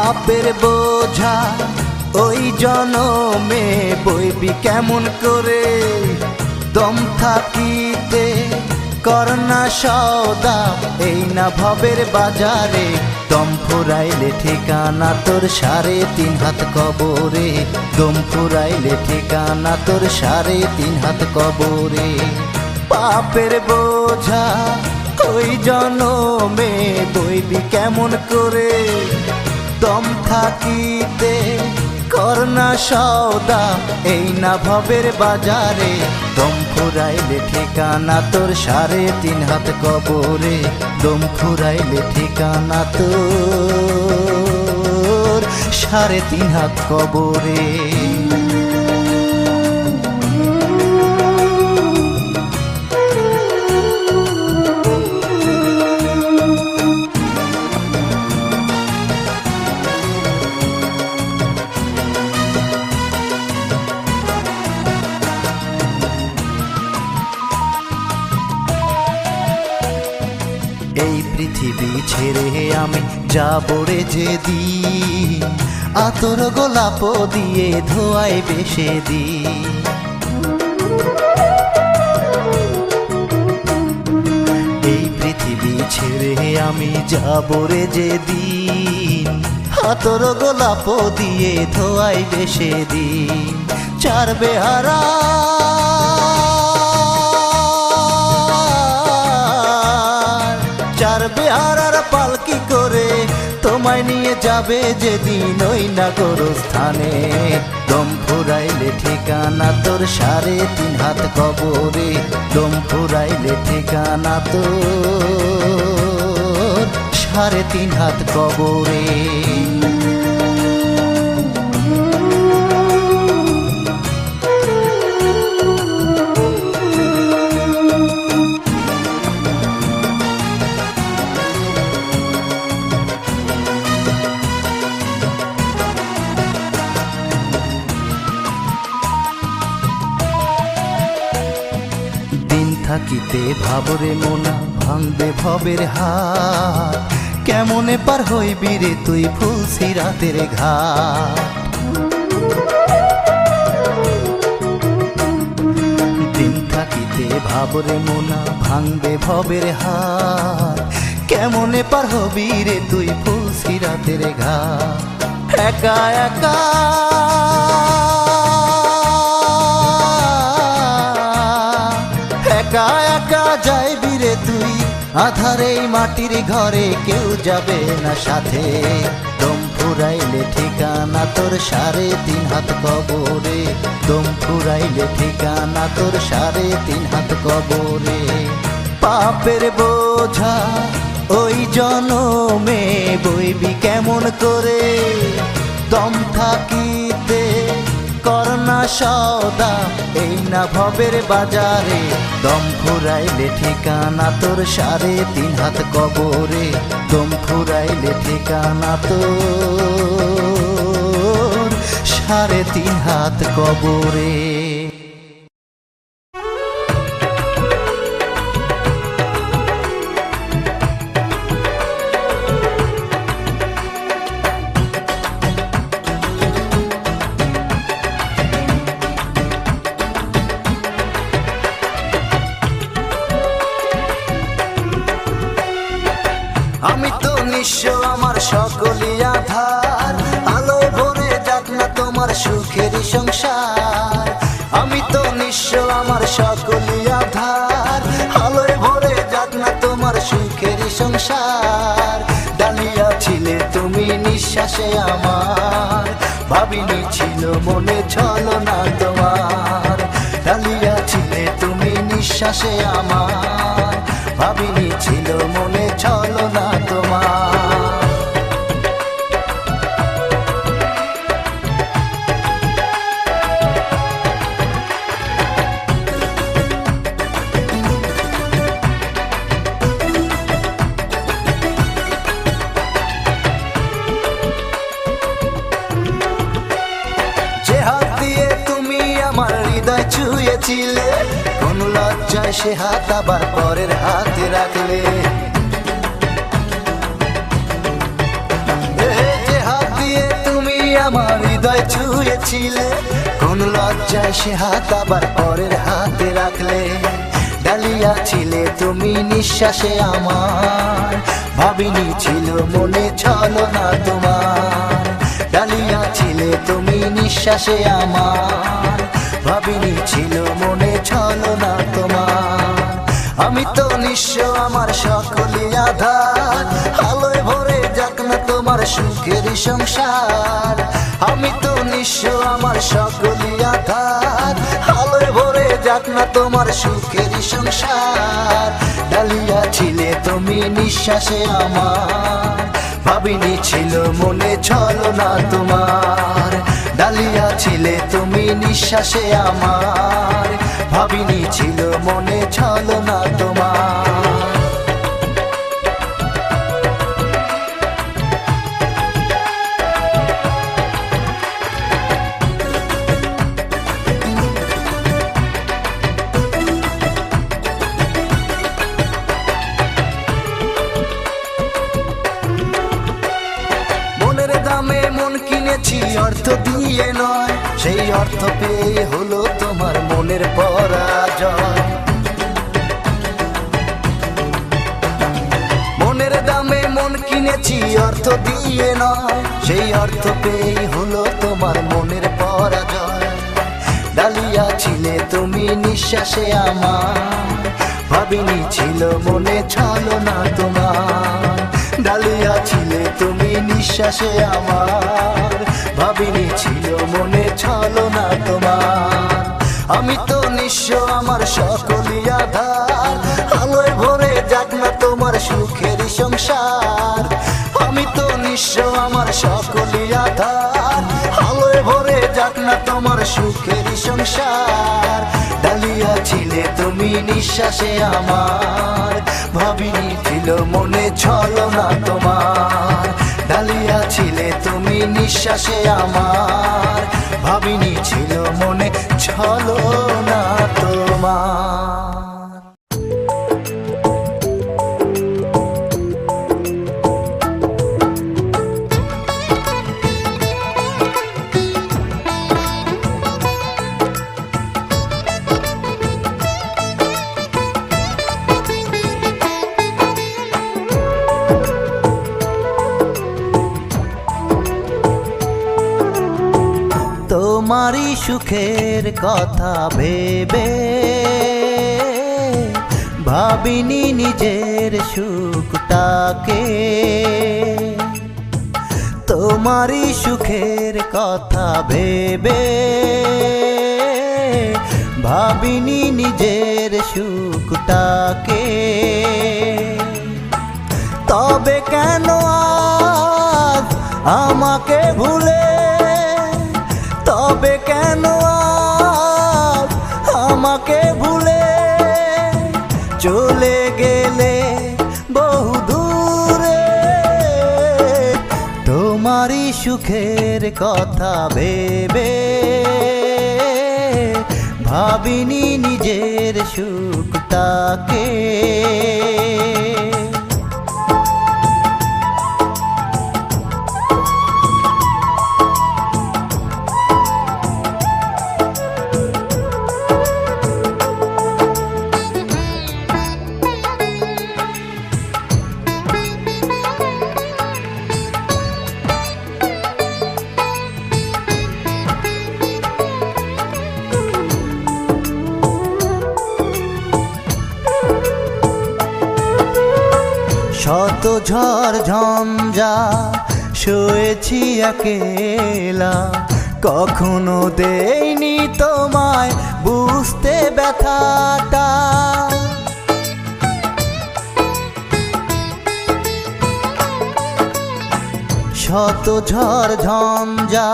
পাপের বোঝা ওই জনমে বইবি কেমন করে, দম থাকিতে করনা সওদা এই না ভবের বাজারে, দম ফুরাইলে ঠিকানা তোর 3.5 হাত কবরে, দম ফুরাইলে ঠিকানা তোর 3.5 হাত কবরে। পাপের বোঝা ওই জনমে বইবি কেমন করে, দম থাকিতে করনা সওদা এই না ভবের বাজারে, দম ফুরাইলে ঠিকানা তোর 3.5 হাত কবরে, দম ফুরাইলে ঠিকানা তোর 3.5 হাত কবরে। এই পৃথিবী ছেড়ে আমি যাবো রে যেদিন, আতর গোলাপ দিয়ে ধোয়ায় বেশে দি। এই পৃথিবী ছেড়ে আমি যাবো রে যেদিন, আতর গোলাপ দিয়ে ধোয়ায় বেশে দি। চার বেহারা বেহারার পালকি করে তোমায় নিয়ে যাবে যেদিন ওই নাগর স্থানে, দম ফুরাইলে ঠিকানা তোর 3.5 হাত কবরে, দম ফুরাইলে ঠিকানা তোর 3.5 হাত কবরে। থাকিতে ভাবরে মোনা ভাঙবে ভবের হাত, কেমনে পার হইবি রে তুই ফুলসিরাতের ঘাট। দিন থাকিতে ভাবরে মোনা ভাঙবে ভবের হাত, কেমনে পার হবি রে তুই ফুলসিরাতের ঘাট। একা একা একা একা যাইবি রে তুই আধারে মাটির ঘরে, কেউ যাবে না সাথে, দম ফুরাইলে ঠিকানা তোর 3.5 হাত কবরে, দম ফুরাইলে ঠিকানা তোর 3.5 হাত কবরে। পাপের বোঝা ওই জনমে বইবি কেমন করে, দম থাকিতে করনা সওদা এই না ভবের বাজারে, দম ফুরাইলে ঠিকানা তোর 3.5 হাত কবরে, দম ফুরাইলে ঠিকানা তোর 3.5 হাত কবরে। আমি তো নিঃস্ব আমার সকলই আধার, আলো ভরে যাক না তোমার সুখেরই সংসার। আমি তো নিঃস্ব আমার সকলই আধার, আলো ভরে যাক না তোমার সুখেরই সংসার। ডালিয়া ছিলে তুমি নিঃশ্বাসে আমার, ভাবিনি ছিল মনে ছলনা তোমার। ডালিয়া ছিলে তুমি নিঃশ্বাসে আমার, ভাবিনি ছিল মনে ছলনা তোমার। যে হাত দিয়ে তুমি আমার হৃদয় ছুঁয়েছিলে, কোন লজ্জায় সে হাত আবার পরের হাতে রাখলে। যে হাত আমার হৃদয় ছুঁয়েছিলে, কোন লজ্জায় সে হাত আবার পরের হাতে রাখলে। ডালিয়া ছিলে তুমি নিঃশ্বাসে আমার, ভাবিনি ছিল মনে ছলনা তোমার। ডালিয়া ছিলে তুমি নিঃশ্বাসে আমার, ভাবিনি ছিল মনে ছলনা তোমার। আমি তো নিঃস্ব আমার সকলই আধার, আলোয় ভরে যাক না তোমার সুখের সংসার। আমি তো নিঃস্ব আমার সকলই আধার, আলোয় ভরে যাক না তোমার সুখের সংসার। ডালিয়া ছিলে তুমি নিঃশ্বাসে আমার, ভাবিনি ছিল মনে ছলনা তোমার। ডালিয়া ছিলে তুমি নিঃশ্বাসে আমার, ভাবিনি ছিল মনে ছলনা তোমার। মনের দামে মন কিনেছি অর্থ দিয়ে নয়, সেই অর্থ পেয়ে হলো তোমার মনের পরাজয়। মনের দামে মন কিনেছি অর্থ দিয়ে নয়, সেই অর্থ পেয়ে হলো তোমার মনের পরাজয়। ডালিয়া ছিলে তুমি নিঃশ্বাসে আমার, ভাবিনি ছিল মনে ছলনা তোমার। ডালিয়া ছিলে তুমি নিঃশ্বাসে আমার, ভাবিনি ছিল মনে ছলনা তোমার। আমি তো নিঃস্ব আমার সকলই আধার, আলোয় ভরে যাক না তোমার সুখের সংসার। আমি তো নিঃস্ব আমার সকলই আধার, আলোয় ভরে যাক না তোমার সুখের সংসার। ডালিয়া ছিলে তুমি নিঃশ্বাসে আমার, ভাবিনি ছিল মনে ছলনা তোমার। ডালিয়া ছিলে তুমি নিঃশ্বাসে আমার, ভাবিনি ছিল মনে ছলনা তোমার। তোমারই সুখের কথা ভেবে ভাবিনি নিজের সুখটাকে। তোমারই সুখের কথা ভেবে ভাবিনি নিজের সুখটাকে। তবে কেন আজ আমাকে ভুলে, তবে কেন আজ আমাকে ভুলে চলে গেলে বহু দূরে। তোমারই সুখের কথা ভেবে ভাবিনি নিজের সুখটাকে। শত ঝড় ঝঞ্ঝা সয়েছি একেলা, কখনো দেইনি তোমায় বুঝতে ব্যথাটা। শত ঝড় ঝঞ্ঝা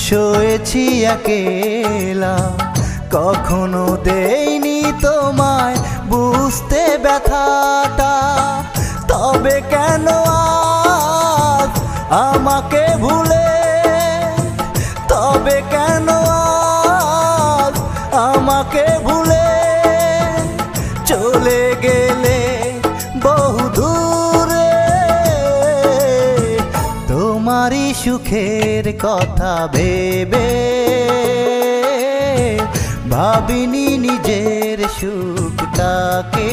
সয়েছি একেলা, কখনো দেইনি তোমায় বুঝতে ব্যথাটা। তবে কেন আজ আমাকে ভুলে, তবে কেন আজ আমাকে ভুলে চলে গেলে বহু দূরে। তোমারই সুখ সুখের কথা ভেবে ভাবিনি নিজের সুখটাকে।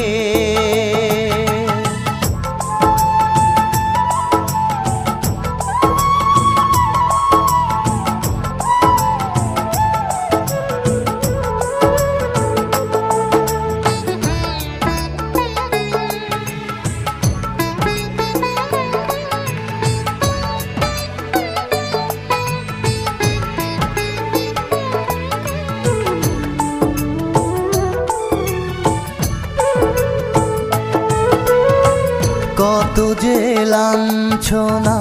কত যে লাঞ্ছনা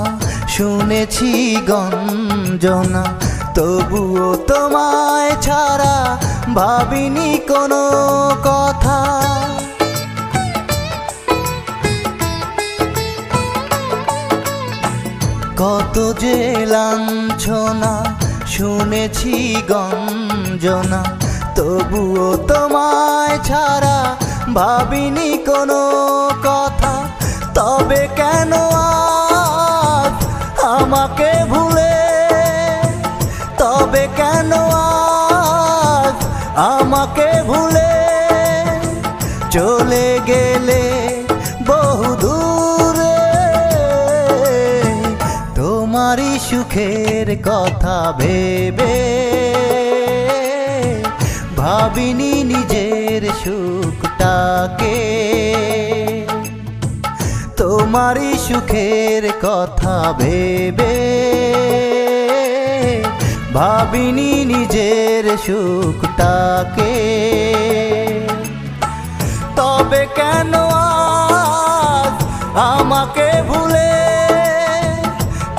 শুনেছি গঞ্জনা, তবুও তোমায় ছাড়া ভাবিনি কোনো কথা। কত যে লাঞ্ছনা শুনেছি গঞ্জনা, তবুও তোমায় ছাড়া ভাবিনি কোনো কথা। তবে কেন আজ আমাকে ভুলে, তবে কেন আজ আমাকে ভুলে চলে গেলে বহু দূরে। তোমারই সুখের কথা ভেবে ভাবিনি নিজের সুখটাকে। তোমারই সুখের কথা ভেবে ভাবিনি নিজের সুখটাকে। তবে কেন আজ আমাকে ভুলে,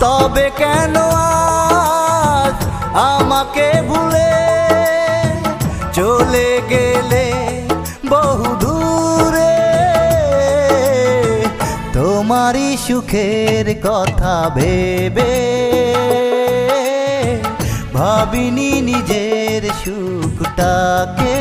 তবে কেন আজ আমাকে ভুলে চলে গেলে বহু দূরে। তোমারই সুখের কথা ভেবে ভাবিনি নিজের সুখটাকে।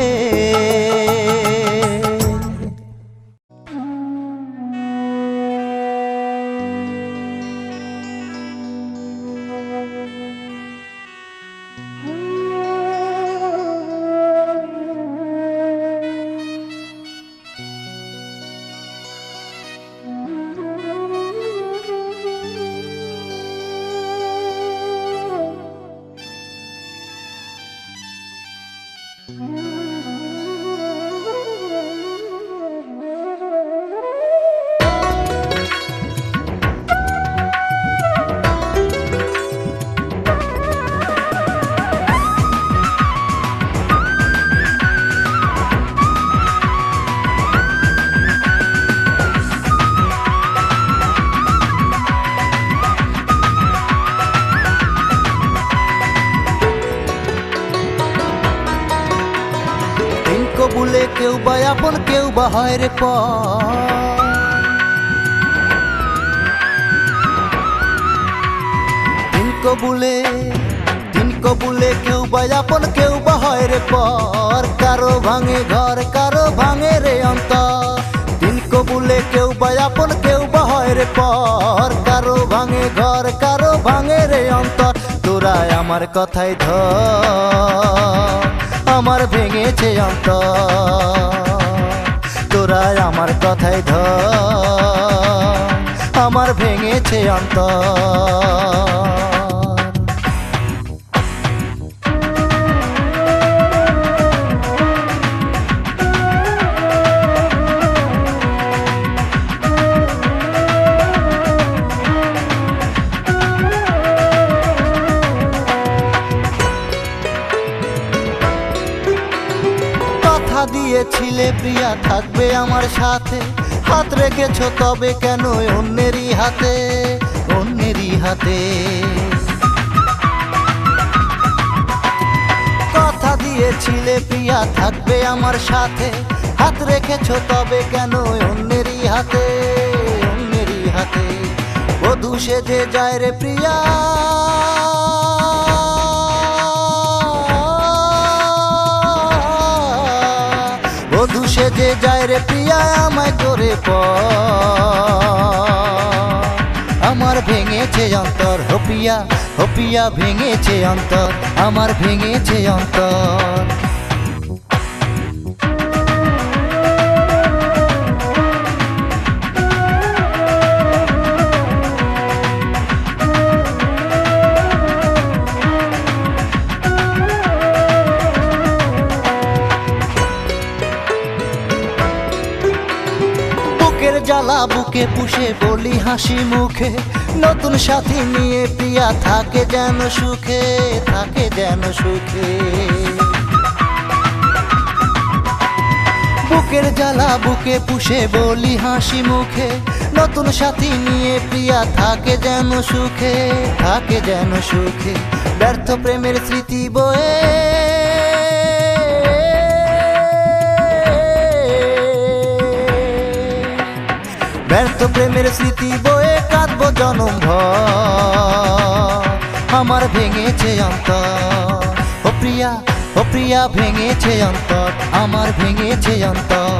কবুলে কেউ বা আপন কেউ বা হয় রে তিন কবুলে কেউ বা আপন কেউ বা হয় রে পর। কারো ভাঙে ঘর কারো ভাঙে রে অন্তর। তিন কবুলে কেউ বা আপন কেউ বা হয় রে পর। কারো ভাঙে ঘর কারো ভাঙে রে অন্তর। তোরা আমার কথাই ধর, আমার ভেঙেছে অন্তর। তোরা আমার কথাই ধর, আমার ভেঙেছে অন্তর। দিয়েছিলে প্রিয়া থাকবে আমার সাথে, হাত রেখেছ তবে কেন অন্যেরই হাতে, অন্যেরই হাতে। কথা দিয়েছিলে প্রিয়া থাকবে আমার সাথে, হাত রেখেছ তবে কেন অন্যেরই হাতে, অন্যেরই হাতে। বধূ সেজে যায় রে প্রিয়া, বধূ সেজে যায় রে প্রিয়া আমায় করে পর। আমার ভেঙেছে ভেঙেছে অন্তর, ও প্রিয়া ভেঙেছে অন্তর, আমার ভেঙেছে অন্তর। বুকের জ্বালা বুকে পুষে বলি হাসি মুখে, নতুন সাথী নিয়ে প্রিয়া থাকে যেন সুখে, থাকে যেন সুখে। বুকের জ্বালা বুকে পুষে বলি হাসি মুখে, নতুন সাথী নিয়ে প্রিয়া থাকে যেন সুখে, থাকে যেন সুখে। ব্যর্থ প্রেমের স্মৃতি বয়ে ব্যর্থ প্রেমের স্মৃতি বয়ে কাঁদবো জনম ভর, আমার ভেঙেছে অন্তর, ও প্রিয়া ভেঙেছে অন্তর, আমার ভেঙেছে অন্তর।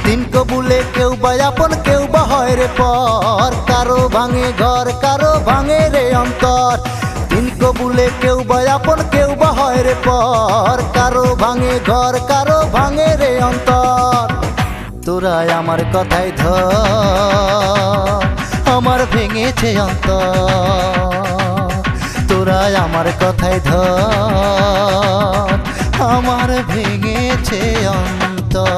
দিন কবুলে কেউ বা আপন কেউ বা হয় রে পর, কারো ভাঙে ঘর কারো ভাঙে রে অন্তর। দিন কবুলে কেউ বা আপন কেউ বা হয় রে পর, কারো ভাঙে ঘর কারো ভাঙে রে অন্তর। তোরা আমার কথাই ধর, আমার ভেঙেছে অন্তর। তোরা আমার কথাই ধর, আমার ভেঙেছে অন্তর।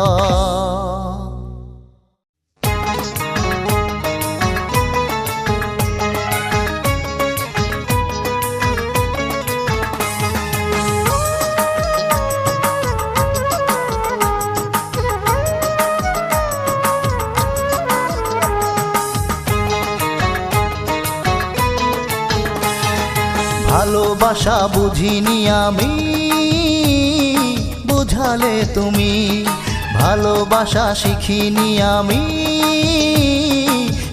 ভালোবাসা বুঝিনি আমি, বুঝালে তুমি। ভালোবাসা শিখিনি আমি,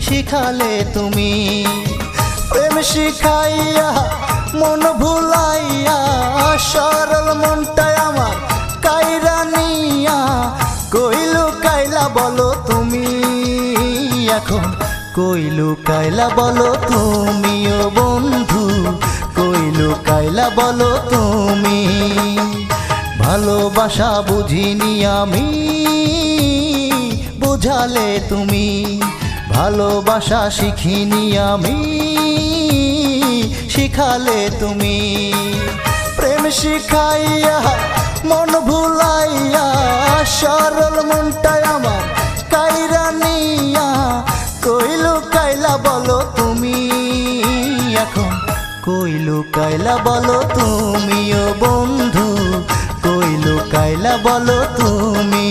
শিখালে তুমি। প্রেম শিখাইয়া মন ভুলাইয়া, সরল মনটাই আমার কাইরা নিয়া, কইলু কাইলা বলো তুমি এখন, কইলু কাইলা বলো তুমি ও বন্ধু, কইলু কাইলা বলো তুমি। ভালোবাসা বুঝিনি আমি, বুঝালে তুমি। ভালোবাসা শিখিনি আমি, শিখালে তুমি। প্রেম শিখাইয়া মন ভুলাইয়া, সরল মনটাই আমার কাইরা নিয়া, কইলু কাইলা বলো তুমি এখন, কইলু কাইলা বলো তুমি ও বন্ধু, কইলু কাইলা বলো তুমি।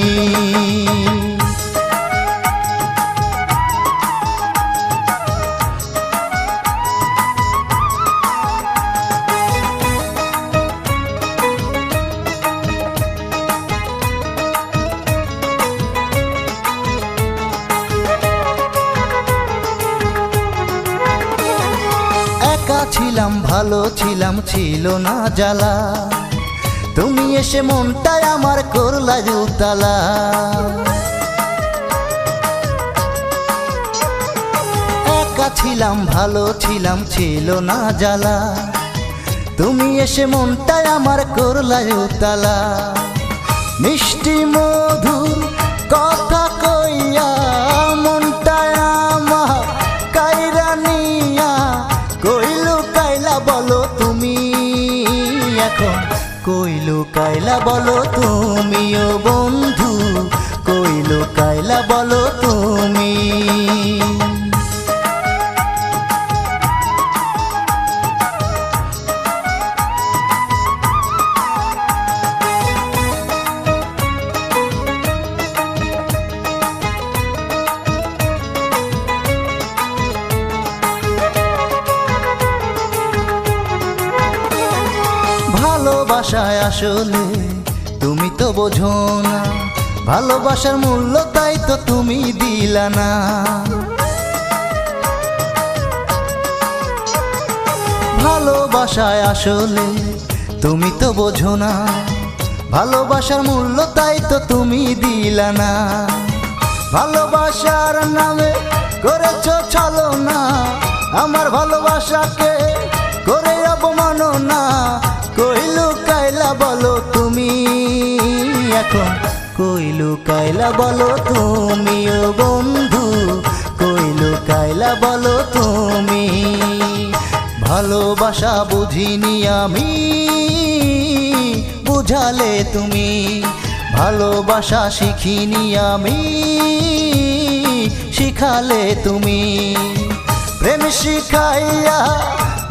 ছিলাম ভালো ছিলাম, ছিল না জ্বালা, তুমি এসে মনটাই আমার করলা উতালা। একা ছিলাম ভালো ছিলাম, ছিল না জ্বালা, তুমি এসে মনটাই আমার করলা উতালা। মিষ্টি মধুর কথা কইয়া মনটাই আমার কাইরা নিয়া, কইলু কাইলা বলো তুমি এখন, কইলু কাইলা বলো তুমি ও বন্ধু, কইলু কাইলা বলো তুমি। ভালোবাসায় আসলে তুমি তো বোঝো না, ভালোবাসার মূল্য তাই তো তুমি দিলা না। ভালোবাসায় আসলে তুমি তো বোঝো না, ভালোবাসার মূল্য তাই তো তুমি দিলা না। ভালোবাসার নামে করেছো ছলনা, আমার ভালোবাসাকে করে অবমাননা, কই লুকাইলা বলো তুমি এখন, কই লুকাইলা বলো তুমি ও বন্ধু, কই লুকাইলা বলো তুমি। ভালোবাসা বুঝিনি আমি, বুঝালে তুমি, ভালোবাসা শিখিনি আমি, শিখালে তুমি। প্রেম শিখাইয়া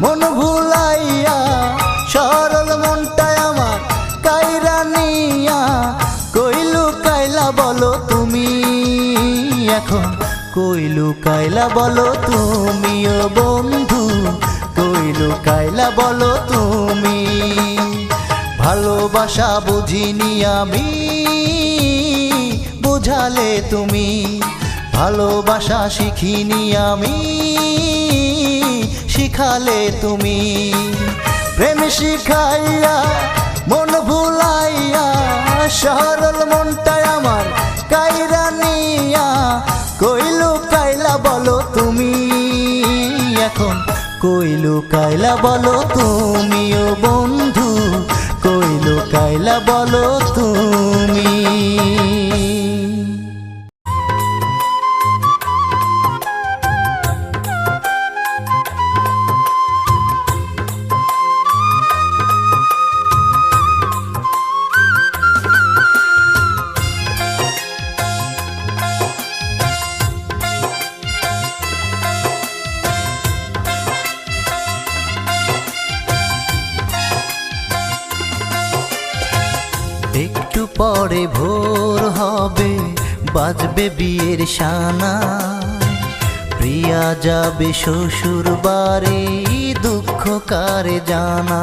মন ভুলাইয়া, সরল মনটাই আমার কাইরা নিয়া, কই লুকাইলা বলো তুমি এখন, কই লুকাইলা বলো তুমি ও বন্ধু, কই লুকাইলা বলো তুমি। ভালোবাসা বুঝিনি আমি, বুঝালে তুমি, ভালোবাসা শিখিনি আমি, শিখালে তুমি। প্রেম শিখাইয়া মন ভুলাইয়া, সরল মনটাই আমার কাইরা নিয়া, কই লুকাইলা বলো তুমি এখন, কই লুকাইলা বলো তুমি ও বন্ধু, কই লুকাইলা বলো তুমি। একটু পরে ভোর হবে, বাজবে বিয়ের শানা, প্রিয়া যাবে শ্বশুর বাড়ি, দুঃখ কারে জানা।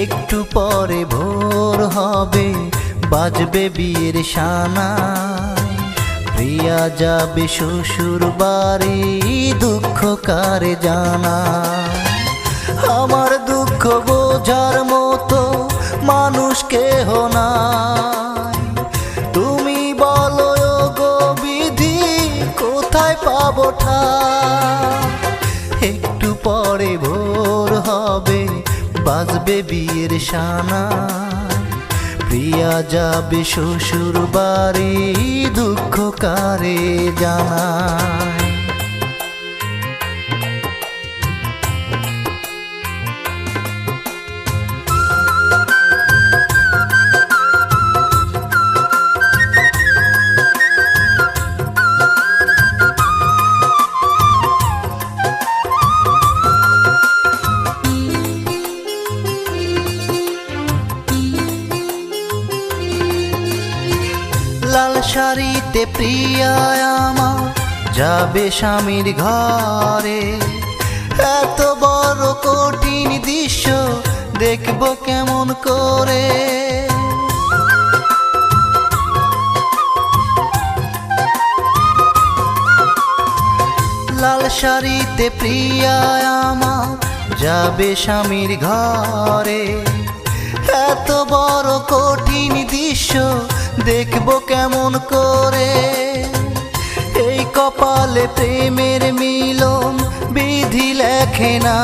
একটু পরে ভোর হবে, বাজবে বিয়ের শানা, প্রিয়া যাবে শ্বশুর বাড়ি, দুঃখ কারে জানা। আমার দুঃখ বোঝার মতো মানুষ কেহ নাই, তুমি বলো গো বিধি কোথায় পাবো ঠাই। একটু পরে ভোর হবে, বাজবে বিয়ের শানা, প্রিয়া যাবে শ্বশুর বাড়ি, দুঃখ কারে জানায়। লাল শাড়িতে প্রিয়া আমার যাবে স্বামীর ঘরে, এত বড় কঠিন দৃশ্য দেখবো কেমন করে। লাল শাড়িতে প্রিয়া আমার যাবে স্বামীর ঘরে, এত বড় কঠিন দৃশ্য দেখবো কেমন করে। এই কপালে প্রেমের মিলন বিধি লেখে না,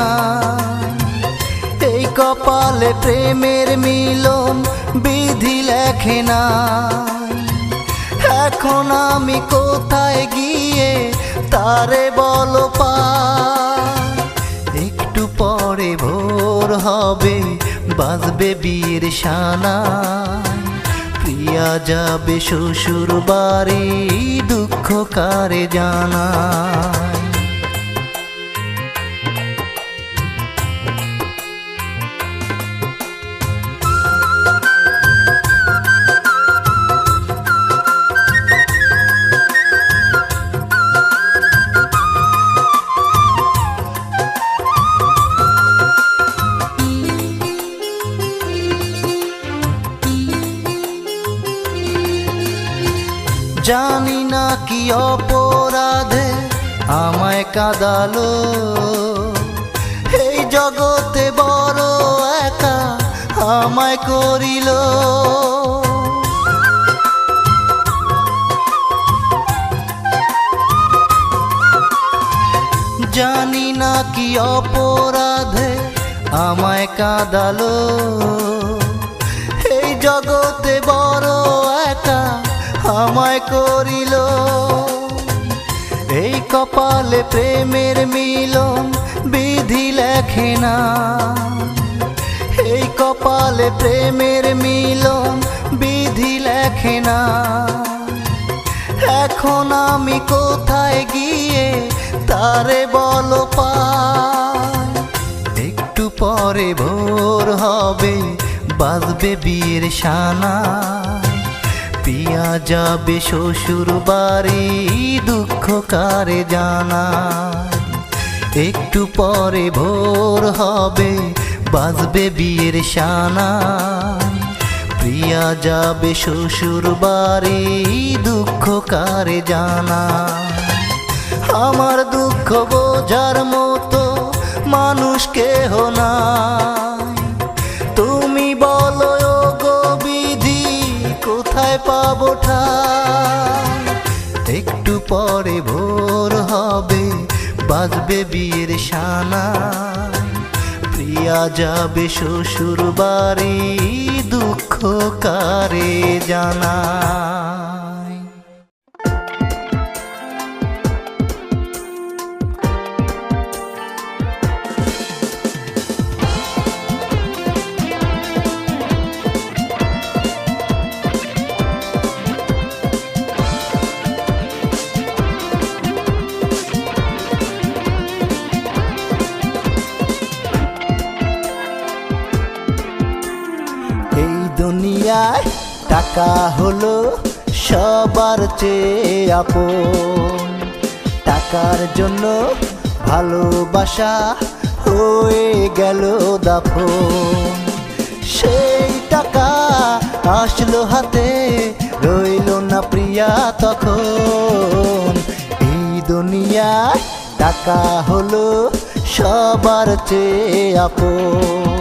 এই কপালে প্রেমের মিলন বিধি লেখে না। এখন আমি কোথায় গিয়ে তারে বলো পাই। একটু পরে ভোর হবে, বাজবে বিয়ের শানা, প্রিয়া যাবে শ্বশুর বাড়ি, দুঃখ কারে জানায়। জানি না কি অপরাধে আমায় কাঁদালো, এই জগতে বড় একা আমায় করিল। নাকি অপরাধে আমায় কাঁদালো, এই জগতে বড় একা আমায় করিল। এই কপালে প্রেমের মিলন বিধি লেখে না, এই কপালে প্রেমের মিলন বিধি লেখে না। এখন আমি কোথায় গিয়ে তারে বলো পাই, একটু পরে ভোর হবে বাজবে বিয়ের শানা, পিয়া যাবে শ্বশুর বাড়ি দুঃখ কারে জানা। একটু পরে ভোর হবে বাজবে বিয়ের শানা, প্রিয়া যাবে শ্বশুর বাড়ি দুঃখ কারে জানা। আমার দুঃখ বোঝার মতো মানুষ কেহ নাই, তুমি বলো গো বিধি কোথায় পাবো ঠাই। একটু পরে ভোর হবে বাজবে বিয়ের শানা, প্রিয়া যাবে শ্বশুর বাড়ি দুঃখ কারে জানা। দুনিয়ায় টাকা হলো সবার চেয়ে আপন, টাকার জন্য ভালোবাসা হয়ে গেল দাফন। সেই টাকা আসলো হাতে রইল না প্রিয়া তখন। এই দুনিয়ায় টাকা হলো সবার চেয়ে আপন,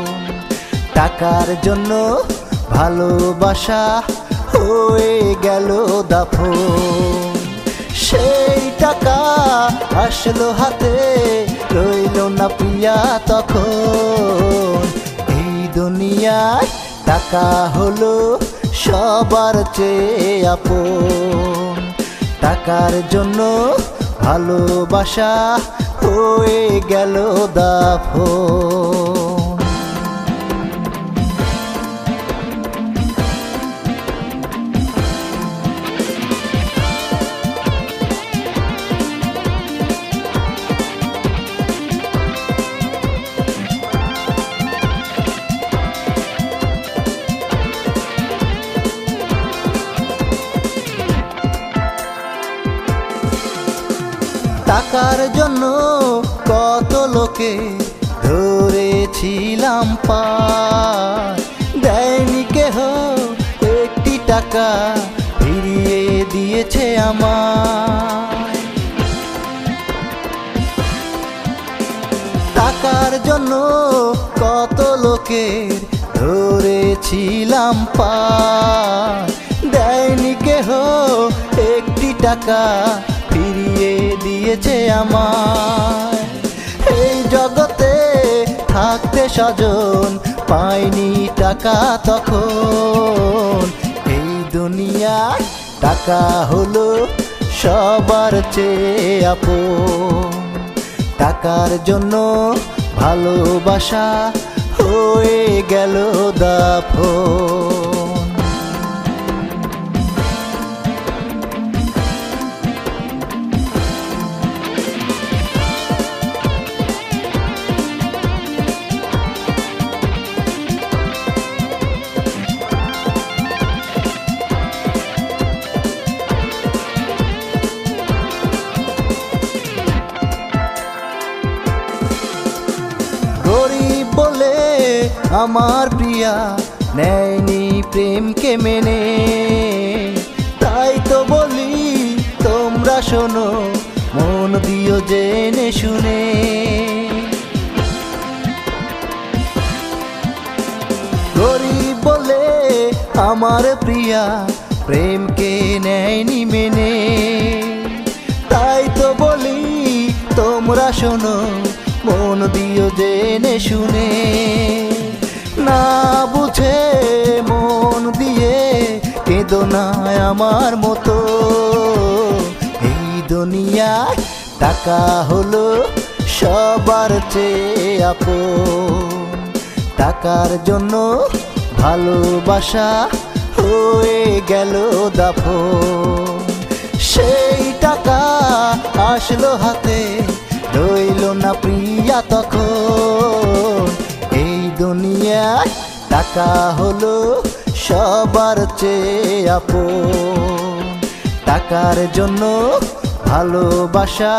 টাকার জন্য ভালোবাসা হয়ে গেল দাফন। সেই টাকা আসলো হাতে রইল না প্রিয়া তখন। এই দুনিয়ায় টাকা হলো সবার চেয়ে আপন, টাকার জন্য ভালোবাসা হয়ে গেল দাফন। টাকার জন্য কত লোকে ধরেছিলাম পার, দেয়নি কেহ একটি টাকা ফিরিয়ে দিয়েছে আমায়। টাকার জন্য কত লোকে ধরেছিলাম পার, দেয়নি কেহ একটি টাকা ফিরিয়ে দিয়েছে আমায়। এই জগতে থাকতে স্বজন পাইনি টাকা তখন। এই দুনিয়ায় টাকা হলো সবার চেয়ে আপন, টাকার জন্য ভালোবাসা হয়ে গেল দাফন। গরিব বলে আমার প্রিয়া নেয়নি প্রেমকে মেনে, তাই তো বলি তোমরা শোনো মন দিও জেনে শুনে। গরিব বলে আমার প্রিয়া প্রেমকে নেয়নি মেনে, তাই তো বলি তোমরা শোনো দিও জেনে শুনে, না বুঝে মন দিয়ে কেঁদো না আমার মতো। এই দুনিয়ায় টাকা হলো সবার চেয়ে আপন, টাকার জন্য ভালোবাসা হয়ে গেল দাফন। সেই টাকা আসলো হাতে, রইল না প্রিয়া তখন। এই দুনিয়ায় টাকা হলো সবার চেয়ে আপন, টাকার জন্য ভালোবাসা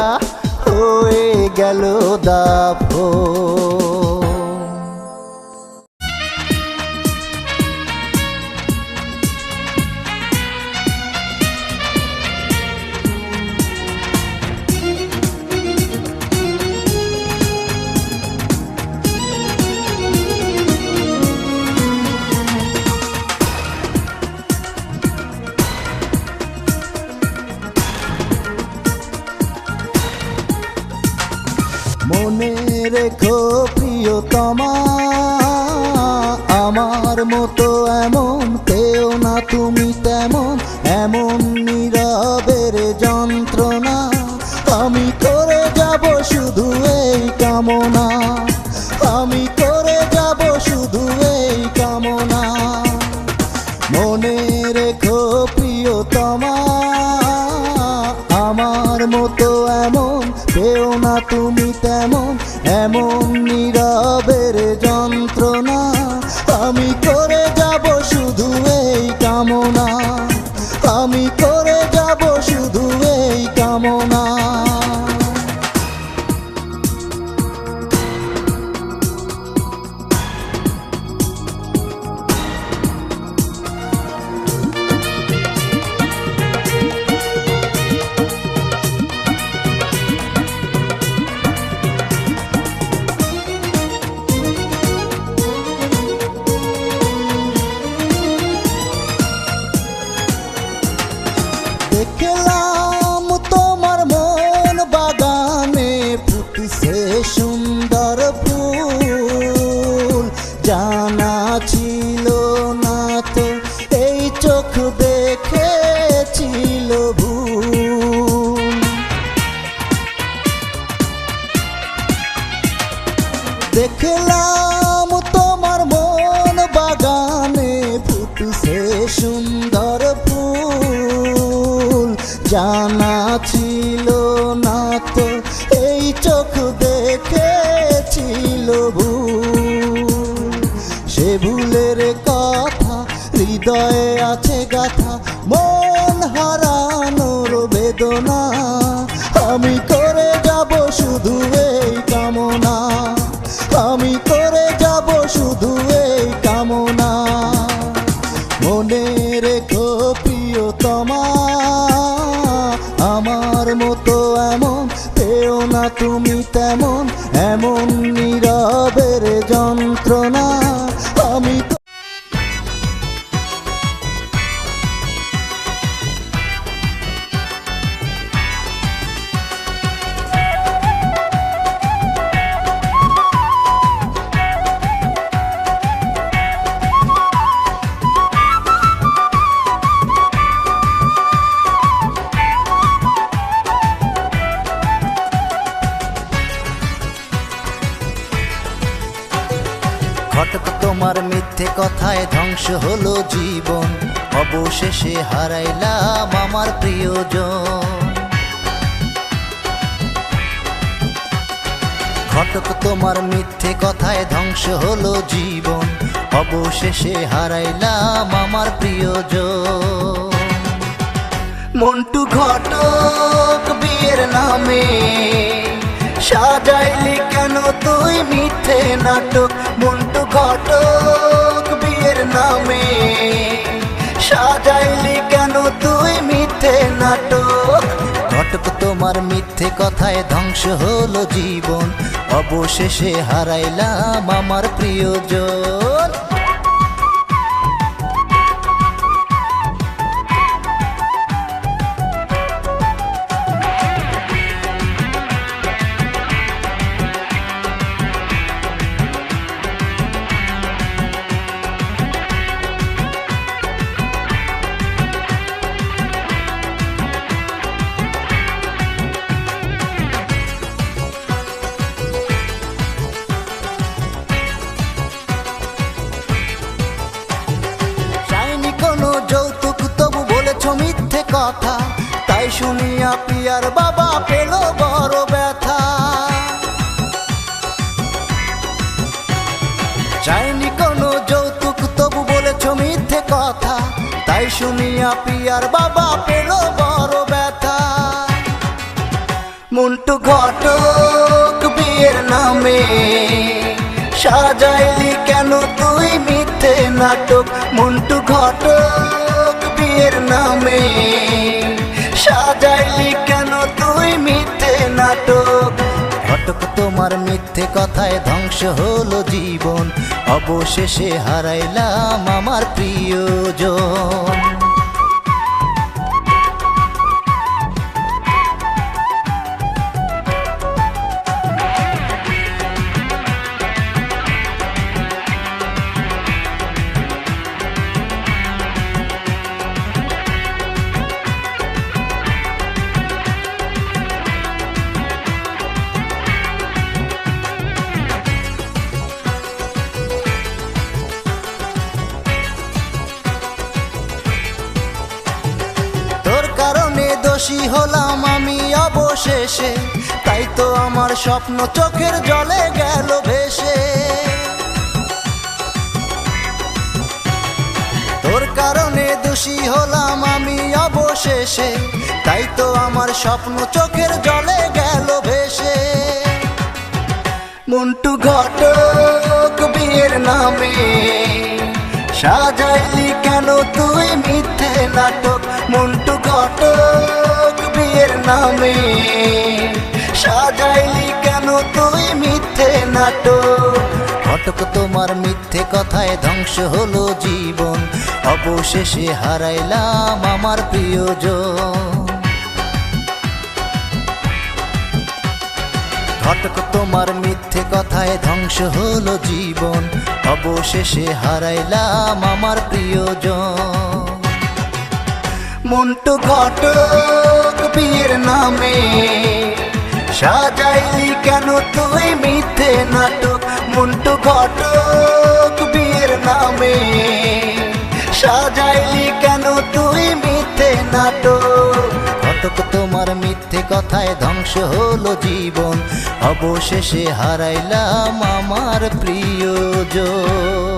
হয়ে গেল দাফন। মনে রেখো প্রিয়তমা, আমার মতো এমন পেও না তুমি তেমন, এমন নীরবের যন্ত্রণা আমি করে যাব শুধু এই কামনা, আমি করে যাব শুধু এই কামনা। মনে রেখো প্রিয়তমা, আমার মতো এমন পেও না তুমি তেমন, এমন নীরবের যন্ত্রণা আমি করে যাব শুধু এই কামনা, আমি করে যাব শুধু এই কামনা। দেখলাম তোমার মন বাগানে ফুটছে সুন্দর ফুল, জানা ছিল না তো এই চোখ দেখেছিল ভুল। দেখলাম তোমার মন বাগানে ফুটছে সুন্দর ফুল, জানা ছিল না তো এই চোখ দেখেছিল ভুল। সে ভুলের কথা হৃদয়ে আছে গাথা, মন হারানোর বেদনা আমি করে যাব শুধু এই কামনা, আমি করে যাব শুধু এই কামনা। মনে রেখো প্রিয়তমা, আমার মতো এমন পেও না তুমি তেমন, এমন নীরবের যন্ত্রণা আমি। ঘটক তোমার মিথ্যে কথায় ধ্বংস হলো জীবন, অবশেষে হারাইলাম আমার প্রিয়জন। ঘটক তোমার মিথ্যে কথায় ধ্বংস হলো জীবন, অবশেষে হারাইলাম আমার প্রিয়জন। মন্টু ঘটক বিয়ের নামে সাজাইলি কেন তুই মিথ্যে নাটক, মন্টু ঘটক বিয়ের নামে সাজাইলি কেন তুই মিথ্যে নাটক। ঘটক তোমার মিথ্যে কথায় ধ্বংস হলো জীবন, অবশেষে হারাইলাম আমার প্রিয়জন। পিয়ার বাবা পেল বড় ব্যথা। চাইনি কোনো যৌতুক তবু বলেছ মিথ্যে কথা, তাই শুনিয়া পিয়ার বাবা পেল বড় ব্যথা। মন্টু ঘটক বিয়ের নামে সাজাইলি কেন তুই মিথ্যে নাটক? মন্টু ঘটক বিয়ের নামে সাজাইলি কেন তুই মিথ্যে নাটক? ঘটক তোমার মিথ্যে কথায় ধ্বংস হলো জীবন, অবশেষে হারাইলাম আমার প্রিয়জন। দোষী হলাম আমি অবশেষে, তাই তো আমার স্বপ্ন চোখের জলে গেল ভেসে। তোর কারণে দোষী হলাম আমি অবশেষে, তাই তো আমার স্বপ্ন চোখের জলে গেল ভেসে। মন্টু ঘটক বিয়ের নামে সাজাইলি কেন তুই মিথ্যে নাটক? মন্টু ঘটক বিয়ের নামে সাজাইলি কেন তুই মিথ্যে নাটক? ঘটক তোমার মিথ্যে কথায় ধ্বংস হলো জীবন, অবশেষে হারাইলাম আমার প্রিয়জন। ঘটক তোমার মিথ্যে কথায় ধ্বংস হলো জীবন, অবশেষে হারাইলাম আমার প্রিয়জন। মন্টু ঘটক বিয়ের নামে সাজাইলি কেন তুই মিথ্যে নাটক? মন্টু ঘটক বিয়ের নামে সাজাইলি কেন তুই মিথ্যে নাটক? ঘটক তোমার মিথ্যে কথায় ধ্বংস হলো জীবন, অবশেষে হারাইলাম আমার প্রিয়জন।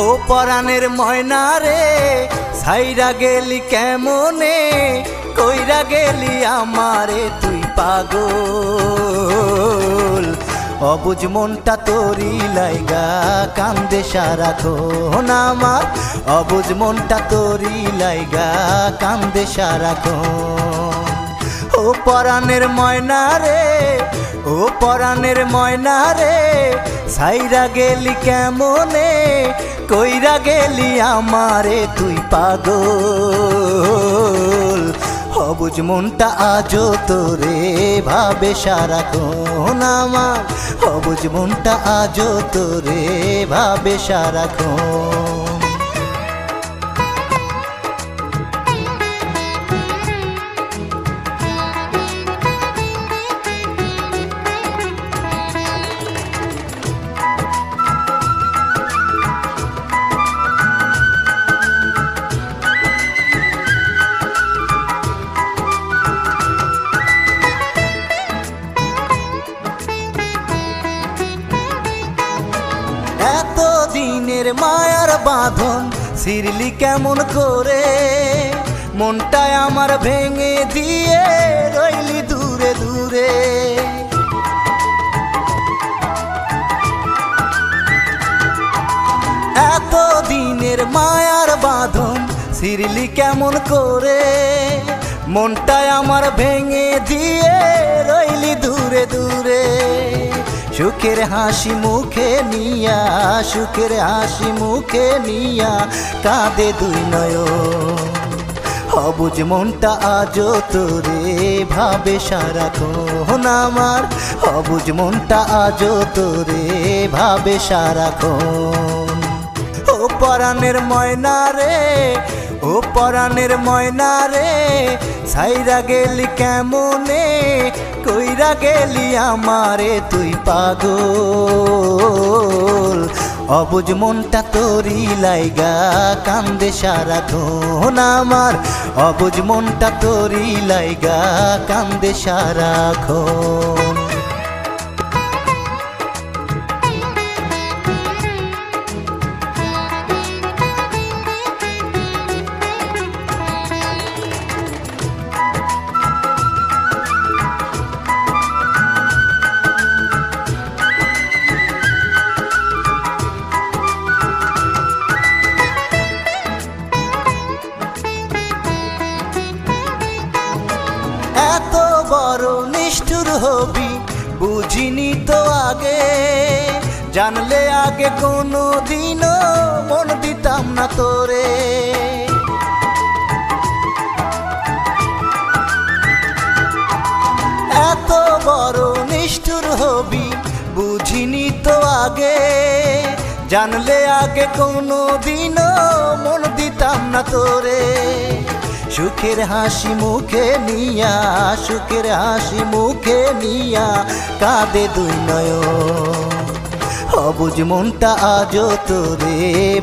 ও পরাণের ময়না রে, ছাইরা গেলি কেমনে, কইরা গেলি আমারে তুই পাগল। অবুঝ মনটা তোরি লাইগা কান্দে সারাক্ষণ আমার, অবুঝ মনটা তোরি লাইগা কান্দে সারাক্ষণ। ও পরাণের ময়না রে, ও পরাণের ময়না রে, ছাইরা গেলি কেমনে, কইরা গেলি আমারে তুই পাগল। অবুঝ মনটা আজও তোরে ভাবে সারাক্ষণ আমার, অবুঝ মনটা আজও তোরে ভাবে সারাক্ষণ। দিনের মায়ার বাঁধন ছিড়লি কেমন করে, মনটায় আমার ভেঙে দিয়ে রইলি দূরে দূরে। এত দিনের মায়ার বাঁধন ছিড়লি কেমন করে, মনটায় আমার ভেঙে দিয়ে রইলি দূরে দূরে। সুখের হাসি মুখে নিয়া, সুখের হাসি মুখে নিয়া কাঁদে দুই নয়ন। অবুঝ মনটা আজও তোরে ভাবে সারাক্ষণ আমার, অবুঝ মনটা আজও তোরে ভাবে সারাক্ষণ। ও পরাণের ময়না রে, ও পরাণের ময়না রে, ছাইরা গেলি কেমনে, কইরা গেলি আমারে তুই পাগল। অবুঝ মনটা তোরি লাইগা কান্দে সারাক্ষণ আমার, অবুঝ মনটা তোরি লাইগা কান্দে সারাক্ষণ। এত বড় নিষ্ঠুর হবি বুঝিনি তো আগে, জানলে আগে কোনো দিনও মন দিতাম না তোরে। এত বড় নিষ্ঠুর হবি বুঝিনি তো আগে, জানলে আগে কোনো দিনও মন দিতাম না তোরে। সুখের হাসি মুখে নিয়া, সুখের হাসি মুখে নিয়া কাঁদে দুই নয়ন। অবুঝ মনটা আজও তোরে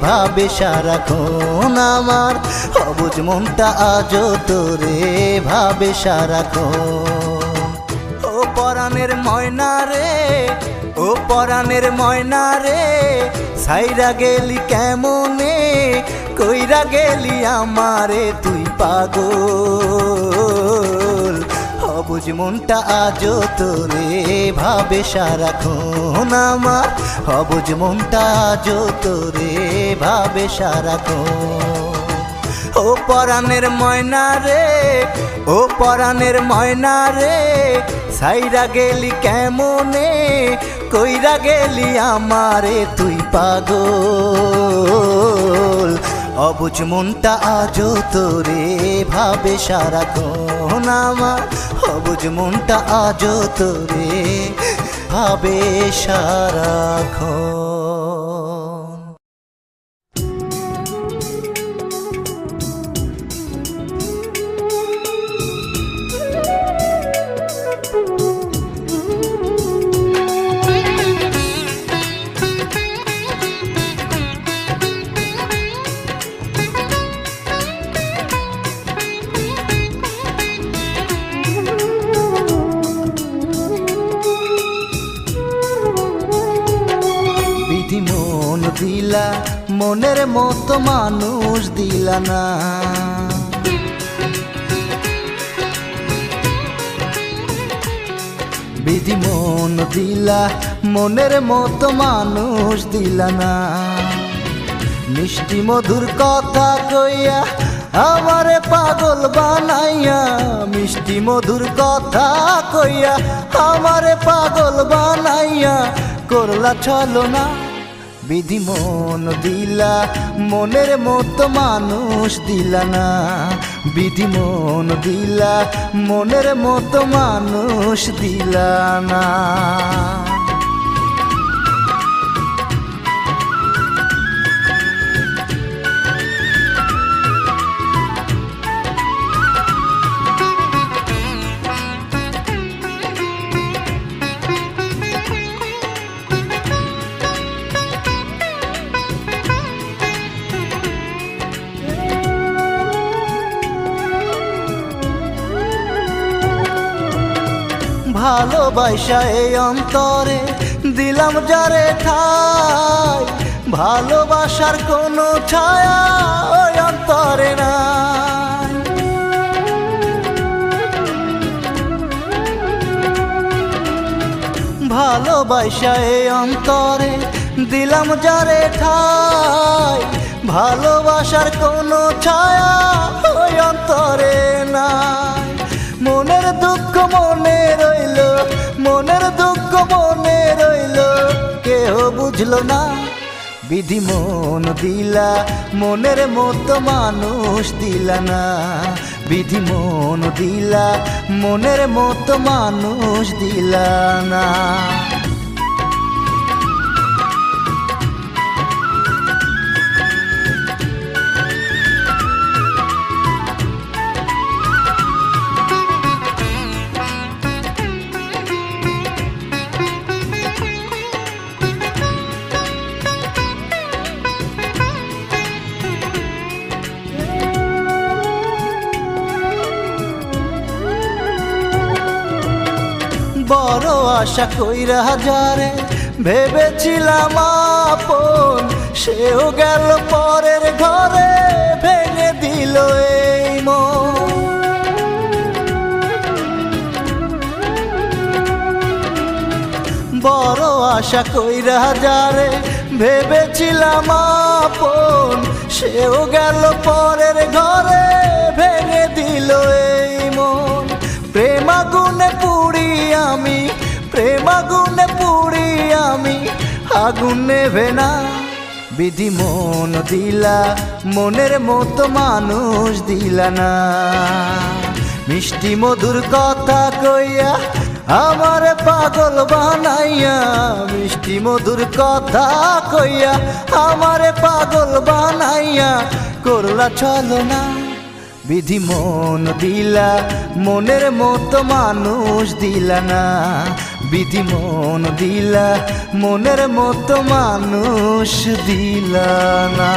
ভাবে সারাক্ষণ আমার, অবুঝ মনটা আজও তোরে ভাবে সারাক্ষণ। ও পরাণের ময়না রে, ও পরাণের ময়না রে, ছাইরা গেলি কেমনে, কইরা গেলি আমারে তুই পাগল। অবুঝ মনটা আজও তোরে ভাবে সারাক্ষণ আমার, অবুঝ মনটা আজও তোরে ভাবে সারাক্ষণ। ও পরাণের ময়না রে, ও পরাণের ময়না রে, ছাইরা গেলি কেমনে, কইরা গেলি আমারে তুই পাগল। অবুঝ মনটা আজও তোরে ভাবে সারাক্ষণ আমার, অবুঝ মনটা আজও তোরে ভাবে সারাক্ষণ। মন দিলা মনের মতো মানুষ দিলা না, বিধি মন দিলা মনের মতো মানুষ দিলা না। মিষ্টি মধুর কথা কইয়া আমারে পাগল বানাইয়া, মিষ্টি মধুর কথা কইয়া আমারে পাগল বানাইয়া করলা ছলনা। বিধি মন দিলা মনের মতো মানুষ দিলা না, বিধি মন দিলা মনের মতো মানুষ দিলা না। ভালোবাসা এই অন্তরে দিলাম যারে ঠাই, ভালোবাসার কোনো ছায়া ওই অন্তরে নাই। ভালোবাসা এই অন্তরে দিলাম যারে ঠাই, ভালোবাসার কোনো ছায়া ওই অন্তরে নাই। মনের দুঃখ মনে রইল, মনের দুঃখ মনে রইল, কেহ বুঝলো না। বিধি মন দিলা মনের মতো মানুষ দিলা না, বিধি মন দিলা মনের মতো মানুষ দিলা না। বড় আশা কইরা যারে ভেবেছিলাম আপন, সেও গেল পরের ঘরে ভেঙে দিল এই মন। বড় আশা কইরা যারে ভেবেছিলাম আপন, সেও গেল পরের ঘরে ভেঙে দিল এই মন। প্রেম আগুনে পুড়ি আমি, প্রেম আগুনে পুড়ি আমি, আগুন নেভে না। বিধি মন দিলা মনের মতো মানুষ দিলা না, মিষ্টি মধুর কথা কইয়া আমার পাগল বানাইয়া, মিষ্টি মধুর কথা কইয়া আমার পাগল বানাইয়া করলা চলো না। বিধি মন দিলা মনের মতো মানুষ দিলা না, বিধি মন দিলা মনের মতো মানুষ দিলা না।